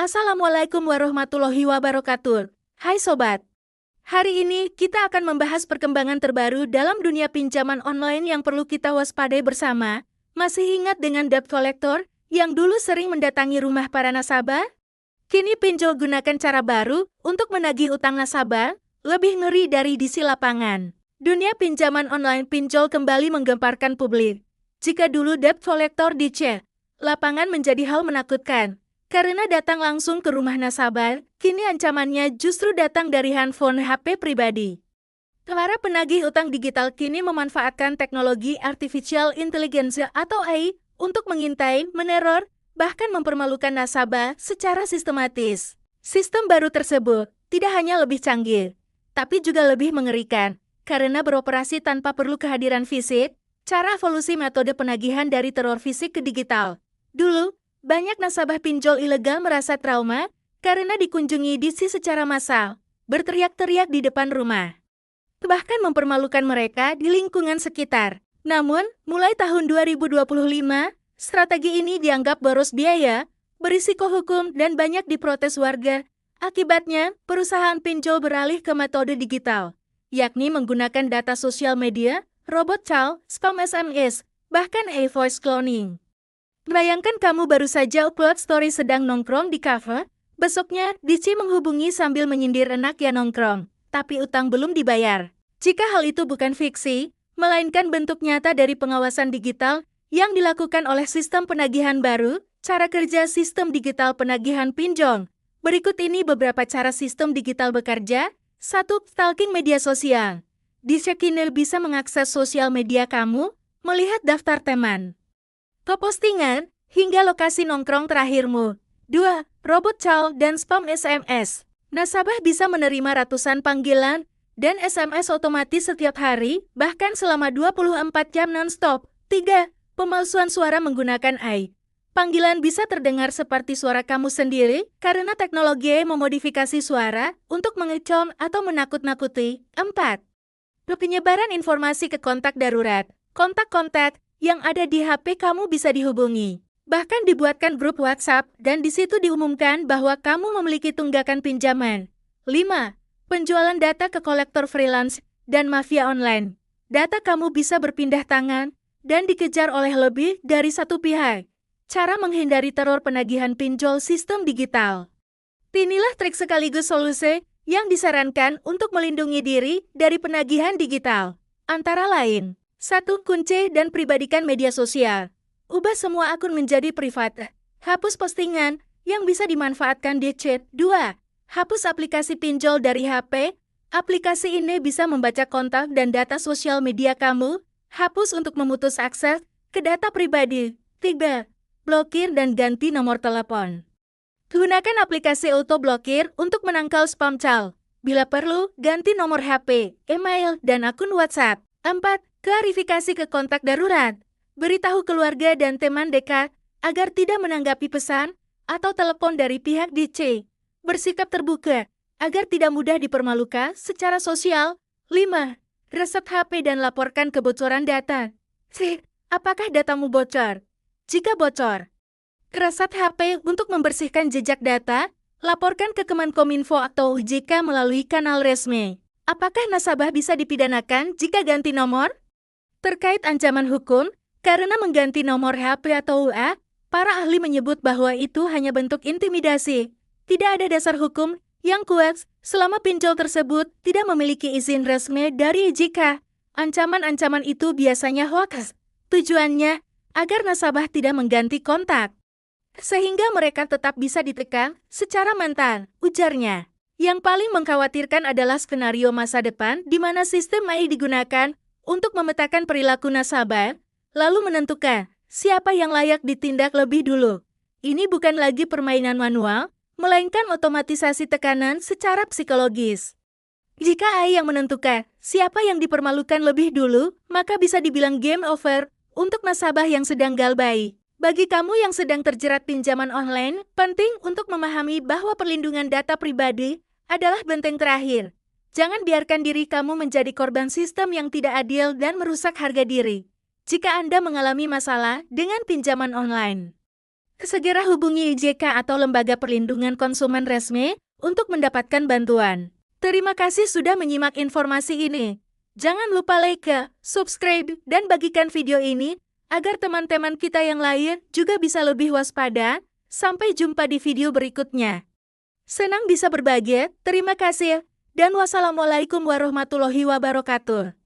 Assalamualaikum warahmatullahi wabarakatuh. Hai sobat, hari ini kita akan membahas perkembangan terbaru dalam dunia pinjaman online yang perlu kita waspadai bersama. Masih ingat dengan debt collector yang dulu sering mendatangi rumah para nasabah? Kini pinjol gunakan cara baru untuk menagih utang nasabah, lebih ngeri dari di lapangan. Dunia pinjaman online pinjol kembali menggemparkan publik. Jika dulu debt collector dicek, lapangan menjadi hal menakutkan. Karena datang langsung ke rumah nasabah, kini ancamannya justru datang dari handphone HP pribadi. Para penagih utang digital kini memanfaatkan teknologi artificial intelligence atau AI untuk mengintai, meneror, bahkan mempermalukan nasabah secara sistematis. Sistem baru tersebut tidak hanya lebih canggih, tapi juga lebih mengerikan karena beroperasi tanpa perlu kehadiran fisik. Cara evolusi metode penagihan dari teror fisik ke digital. Dulu, banyak nasabah pinjol ilegal merasa trauma karena dikunjungi DC secara massal, berteriak-teriak di depan rumah. Bahkan mempermalukan mereka di lingkungan sekitar. Namun, mulai tahun 2025, strategi ini dianggap boros biaya, berisiko hukum, dan banyak diprotes warga. Akibatnya, perusahaan pinjol beralih ke metode digital, yakni menggunakan data sosial media, robot call, spam SMS, bahkan AI voice cloning. Bayangkan kamu baru saja upload story sedang nongkrong di kafe, besoknya DC menghubungi sambil menyindir enak ya nongkrong, tapi utang belum dibayar. Jika hal itu bukan fiksi, melainkan bentuk nyata dari pengawasan digital yang dilakukan oleh sistem penagihan baru, cara kerja sistem digital penagihan pinjol. Berikut ini beberapa cara sistem digital bekerja. 1. Stalking media sosial. DC kini bisa mengakses sosial media kamu, melihat daftar teman, top postingan, hingga lokasi nongkrong terakhirmu. 2. Robot call dan spam SMS. Nasabah bisa menerima ratusan panggilan dan SMS otomatis setiap hari, bahkan selama 24 jam non-stop. 3. Pemalsuan suara menggunakan AI. Panggilan bisa terdengar seperti suara kamu sendiri karena teknologi memodifikasi suara untuk mengecoh atau menakut-nakuti. 4. Penyebaran informasi ke kontak darurat. Kontak-kontak yang ada di HP kamu bisa dihubungi. Bahkan dibuatkan grup WhatsApp dan di situ diumumkan bahwa kamu memiliki tunggakan pinjaman. 5. Penjualan data ke kolektor freelance dan mafia online. Data kamu bisa berpindah tangan dan dikejar oleh lebih dari satu pihak. Cara menghindari teror penagihan pinjol sistem digital. Inilah trik sekaligus solusi yang disarankan untuk melindungi diri dari penagihan digital. Antara lain, 1. Kunci dan pribadikan media sosial. Ubah semua akun menjadi privat. Hapus postingan yang bisa dimanfaatkan di chat. 2. Hapus aplikasi pinjol dari HP. Aplikasi ini bisa membaca kontak dan data sosial media kamu. Hapus untuk memutus akses ke data pribadi. 3. Blokir dan ganti nomor telepon. Gunakan aplikasi auto blokir untuk menangkal spam call. Bila perlu, ganti nomor HP, email, dan akun WhatsApp. 4. Klarifikasi ke kontak darurat. Beritahu keluarga dan teman dekat agar tidak menanggapi pesan atau telepon dari pihak DC. Bersikap terbuka agar tidak mudah dipermalukan secara sosial. 5. Reset HP dan laporkan kebocoran data. C. Apakah datamu bocor? Jika bocor, reset HP untuk membersihkan jejak data. Laporkan ke Kemenkominfo atau OJK melalui kanal resmi. Apakah nasabah bisa dipidanakan jika ganti nomor? Terkait ancaman hukum, karena mengganti nomor HP atau WA, para ahli menyebut bahwa itu hanya bentuk intimidasi. Tidak ada dasar hukum yang kuat selama pinjol tersebut tidak memiliki izin resmi dari OJK. Ancaman-ancaman itu biasanya hoax. Tujuannya agar nasabah tidak mengganti kontak, sehingga mereka tetap bisa ditekan secara mental, ujarnya. Yang paling mengkhawatirkan adalah skenario masa depan di mana sistem AI digunakan untuk memetakan perilaku nasabah, lalu menentukan siapa yang layak ditindak lebih dulu. Ini bukan lagi permainan manual, melainkan otomatisasi tekanan secara psikologis. Jika AI yang menentukan siapa yang dipermalukan lebih dulu, maka bisa dibilang game over untuk nasabah yang sedang galbay. Bagi kamu yang sedang terjerat pinjaman online, penting untuk memahami bahwa perlindungan data pribadi adalah benteng terakhir. Jangan biarkan diri kamu menjadi korban sistem yang tidak adil dan merusak harga diri. Jika Anda mengalami masalah dengan pinjaman online, Segera hubungi IJK atau Lembaga Perlindungan Konsumen resmi untuk mendapatkan bantuan. Terima kasih sudah menyimak informasi ini. Jangan lupa like, subscribe, dan bagikan video ini agar teman-teman kita yang lain juga bisa lebih waspada. Sampai jumpa di video berikutnya. Senang bisa berbagi, terima kasih, dan wassalamualaikum warahmatullahi wabarakatuh.